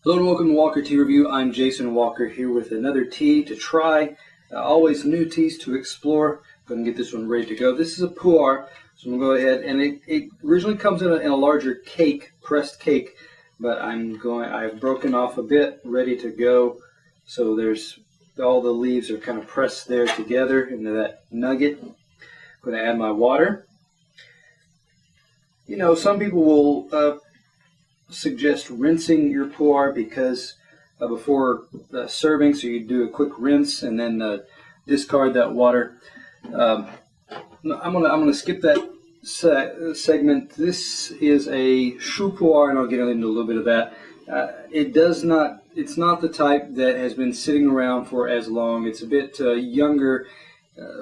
Hello and welcome to Walker Tea Review. I'm Jason Walker here with another tea to try. Always new teas to explore. Go ahead and get this one ready to go. This is a pu'er, so I'm going to go ahead and it originally comes in a larger cake, pressed cake, but I've broken off a bit, ready to go. So there's all the leaves are kind of pressed there together into that nugget. I'm going to add my water. You know, some people will suggest rinsing your pu'er because before serving, so you do a quick rinse and then discard that water. I'm gonna skip that segment. This is a shu pu'er, and I'll get into a little bit of that. It's not the type that has been sitting around for as long. It's a bit younger,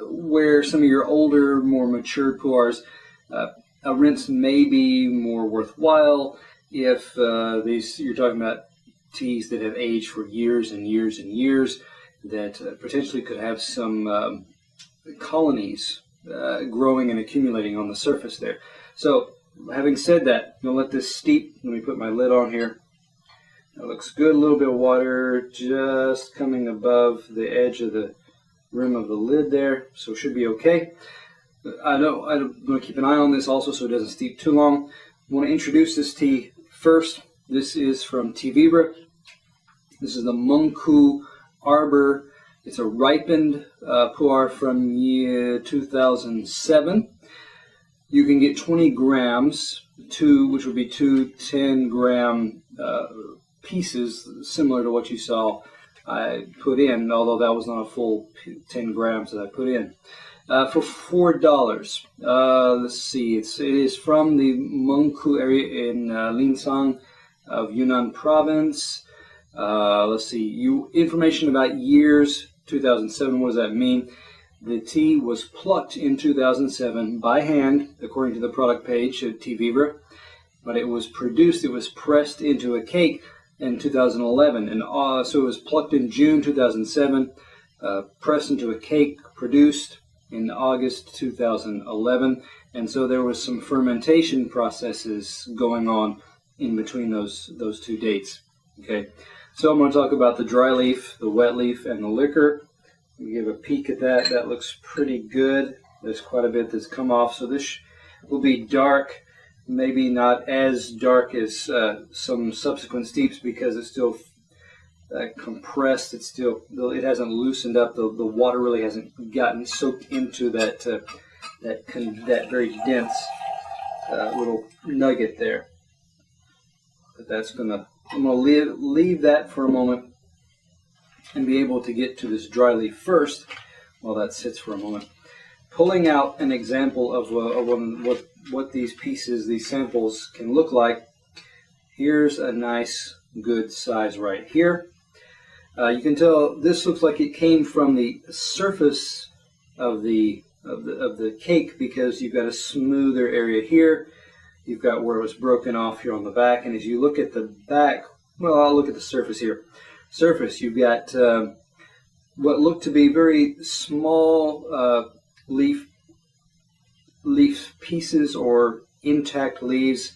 where some of your older, more matured pu'ers, a rinse may be more worthwhile. If you're talking about teas that have aged for years and years and years, that potentially could have some colonies growing and accumulating on the surface there. So, having said that, I'm going to let this steep. Let me put my lid on here. That looks good. A little bit of water just coming above the edge of the rim of the lid there, so it should be okay. I'm going to keep an eye on this also so it doesn't steep too long. I want to introduce this tea first. This is from Teavivre. This is the MengkuArborRipe. It's a ripened pu'er from year 2007. You can get 20 grams, which would be two 10-gram pieces, similar to what you saw I put in, although that was not a full 10 grams that I put in. For $4. Let's see, it is from the Mengku area in Linsang of Yunnan province. Let's see, information about years, 2007, what does that mean? The tea was plucked in 2007 by hand, according to the product page at Teavivre, but it was pressed into a cake in 2011, and so it was plucked in June 2007, pressed into a cake, produced in August 2011, and so there was some fermentation processes going on in between those two dates. Okay, so I'm going to talk about the dry leaf, the wet leaf, and the liquor. We give a peek at that. That looks pretty good. There's quite a bit that's come off, so this will be dark, maybe not as dark as some subsequent steeps because it's still compressed. It hasn't loosened up. The water really hasn't gotten soaked into that very dense little nugget there. But I'm gonna leave that for a moment and be able to get to this dry leaf first while that sits for a moment. Pulling out an example of what these samples can look like. Here's a nice, good size right here. You can tell this looks like it came from the surface of the cake because you've got a smoother area here. You've got where it was broken off here on the back, and as you look at the back, well, I'll look at the surface here. You've got what look to be very small leaf pieces or intact leaves.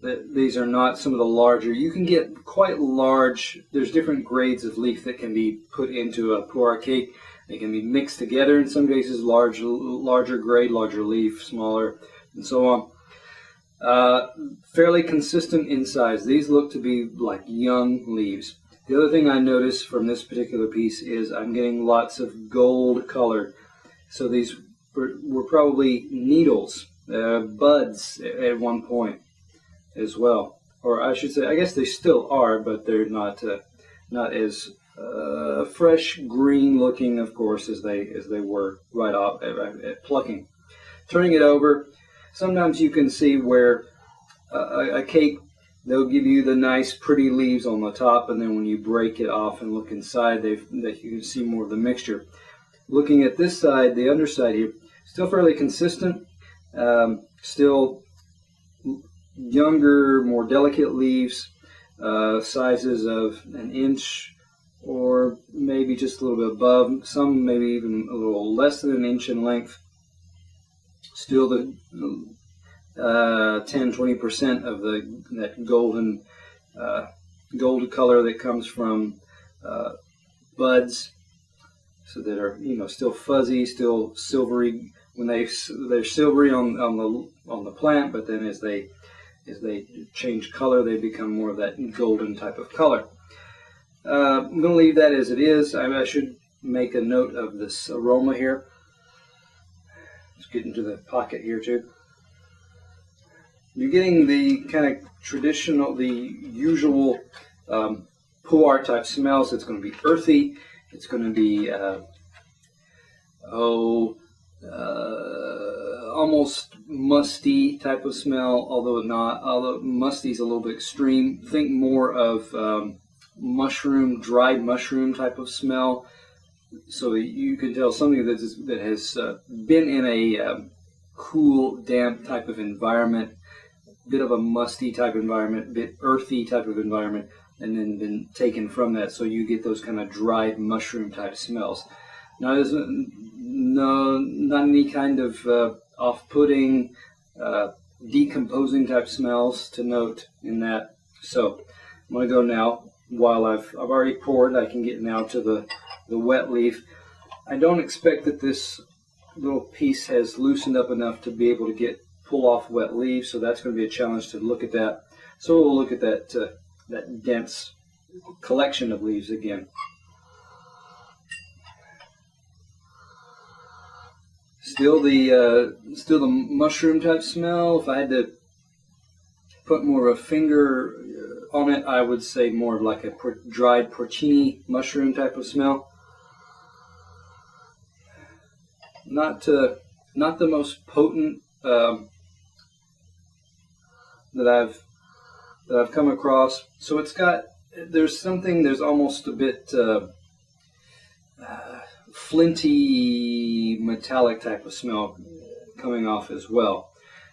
These are not some of the larger. You can get quite large. There's different grades of leaf that can be put into a pu'er cake. They can be mixed together in some cases, larger grade, larger leaf, smaller, and so on. Fairly consistent in size. These look to be like young leaves. The other thing I noticed from this particular piece is I'm getting lots of gold color. So these were probably needles, buds at one point as well, or I should say, I guess they still are, but they're not as fresh green looking, of course, as they were right off at plucking. Turning it over, sometimes you can see where a cake, they'll give you the nice pretty leaves on the top, and then when you break it off and look inside, you can see more of the mixture. Looking at this side, the underside here, still fairly consistent, still younger, more delicate leaves, sizes of an inch or maybe just a little bit above, some maybe even a little less than an inch in length. Still the 10-20% of that golden gold color that comes from buds, so that are still fuzzy, still silvery when they're silvery on the plant, but then as they change color, they become more of that golden type of color. I'm going to leave that as it is. I should make a note of this aroma here. Let's get into the pocket here too. You're getting the kind of traditional, the usual pu'er type smells. It's going to be earthy. It's going to be almost musty type of smell, although musty is a little bit extreme. Think more of dried mushroom type of smell. So you can tell something that has been in a cool, damp type of environment, bit of a musty type environment, bit earthy type of environment, and then been taken from that. So you get those kind of dried mushroom type smells. Now, there's not any kind of off-putting, decomposing type smells to note in that. So I'm going to go now. While I've already poured, I can get now to the wet leaf. I don't expect that this little piece has loosened up enough to be able to pull off wet leaves, so that's going to be a challenge to look at that. So we'll look at that dense collection of leaves again. Still the mushroom type smell. If I had to put more of a finger on it, I would say more of like a dried porcini mushroom type of smell. Not the most potent that I've come across. So there's almost a bit flinty metallic type of smell coming off as well.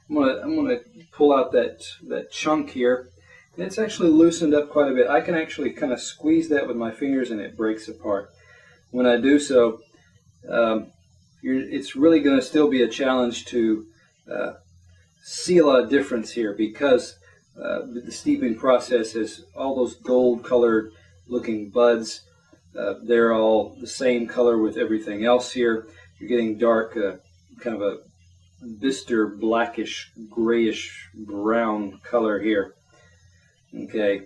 I'm gonna pull out that chunk here. And it's actually loosened up quite a bit. I can actually kind of squeeze that with my fingers and it breaks apart. When I do so, it's really going to still be a challenge to see a lot of difference here, because the steeping process is all those gold colored looking buds. They're all the same color with everything else here. You're getting dark, kind of a bistre, blackish, grayish, brown color here. Okay.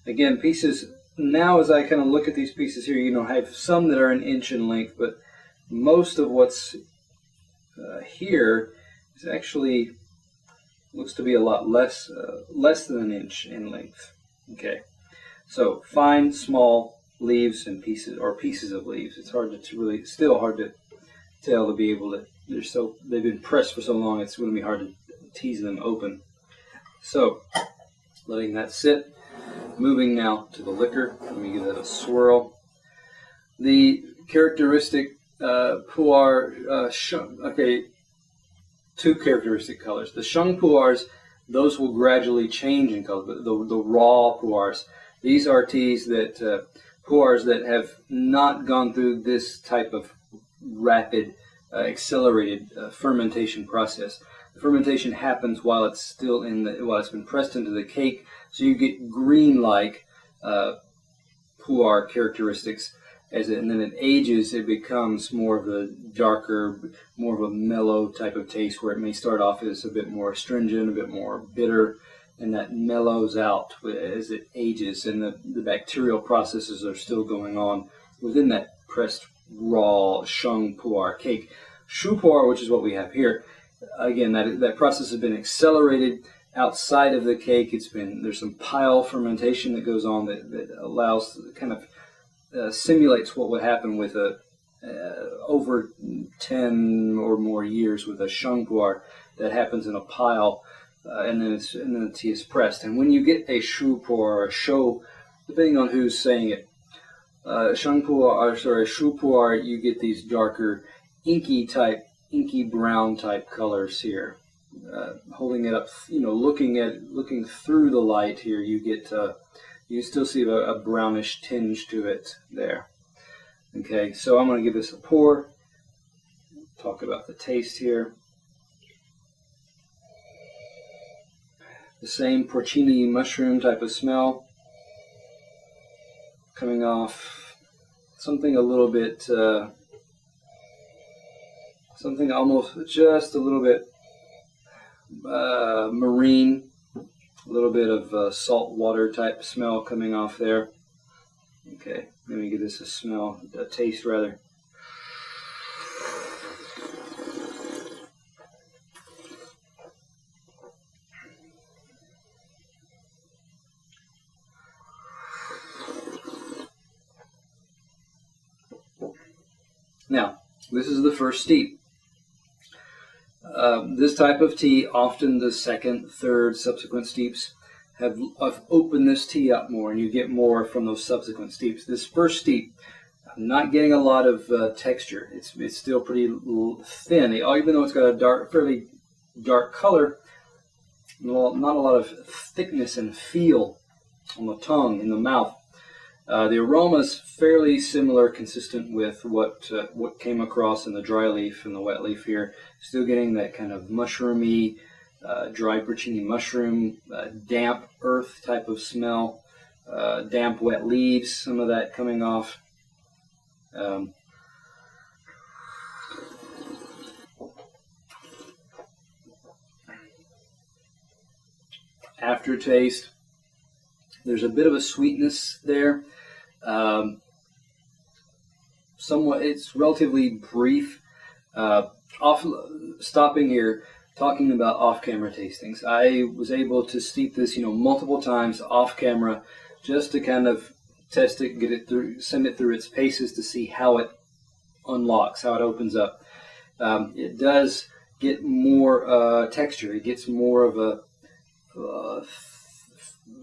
Again, pieces, now as I kind of look at these pieces here, I have some that are an inch in length, but most of what's here is actually looks to be a lot less than an inch in length. Okay. So fine, small leaves and pieces of leaves. It's still hard to tell, to be able to. They've been pressed for so long. It's going to be hard to tease them open. So letting that sit. Moving now to the liquor. Let me give that a swirl. The characteristic pu'er. Two characteristic colors. The sheng pu'ers, those will gradually change in color. The raw pu'ers. These are teas pu'ers that have not gone through this type of rapid, accelerated fermentation process. The fermentation happens while it's still while it's been pressed into the cake, so you get green-like pu'er characteristics. And then it ages, it becomes more of a darker, more of a mellow type of taste, where it may start off as a bit more astringent, a bit more bitter, and that mellows out as it ages, and the bacterial processes are still going on within that pressed raw sheng pu'er cake. Shu pu'er, which is what we have here, again, that process has been accelerated outside of the cake. There's some pile fermentation that goes on that allows, kind of simulates what would happen with over 10 or more years with a sheng pu'er that happens in a pile, and then the tea is pressed. And when you get a shu pu'er or a shou, depending on who's saying it, sheng pu'er, shu pu'er, you get these darker, inky brown type colors here. Holding it up, looking through the light here, you get you still see a brownish tinge to it there. Okay, so I'm going to give this a pour. Talk about the taste here. the same porcini mushroom type of smell coming off. Something a little bit, something almost just a little bit marine, a little bit of salt water type smell coming off there. Okay, let me give this a smell, a taste rather. Now, this is the first steep. This type of tea, often the second, third, subsequent steeps have opened this tea up more, and you get more from those subsequent steeps. This first steep, I'm not getting a lot of texture. It's still pretty thin, even though it's got a fairly dark color. Not a lot of thickness and feel on the tongue, in the mouth. The aroma is fairly similar, consistent with what came across in the dry leaf and the wet leaf here. Still getting that kind of mushroomy, dry porcini mushroom, damp earth type of smell, damp wet leaves, some of that coming off. Aftertaste, there's a bit of a sweetness there. Somewhat, it's relatively brief. Stopping here, talking about off-camera tastings. I was able to steep this, multiple times off-camera, just to kind of test it, get it through, send it through its paces to see how it unlocks, how it opens up. It does get more texture. It gets more of a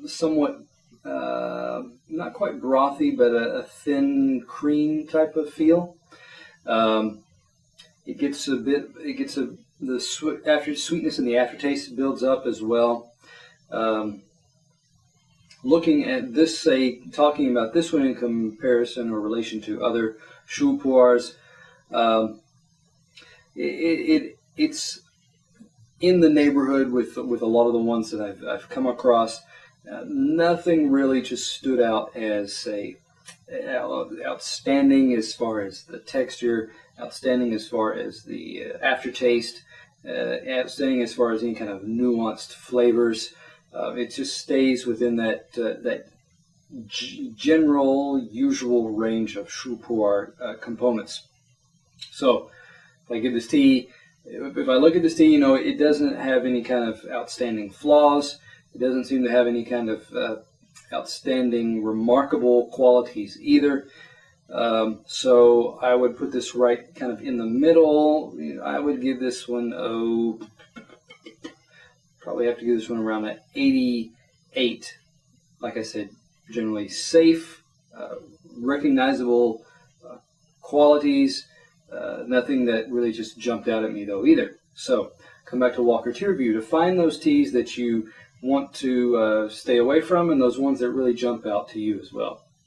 somewhat not quite brothy, but a thin cream type of feel. It gets the after sweetness in the aftertaste builds up as well. Looking at this, talking about this one in comparison or relation to other chou puars, it's in the neighborhood with a lot of the ones that I've come across. Nothing really just stood out as outstanding as far as the texture, outstanding as far as the aftertaste, outstanding as far as any kind of nuanced flavors. It just stays within that general, usual range of chou puar components. So, if I give this tea, if I look at this tea, it doesn't have any kind of outstanding flaws. It doesn't seem to have any kind of outstanding, remarkable qualities either. So I would put this right kind of in the middle. I would give this one, probably have to give this one around an 88. Like I said, generally safe, recognizable qualities. Nothing that really just jumped out at me though either. So come back to Walker Tea Review to find those teas that you want to stay away from and those ones that really jump out to you as well.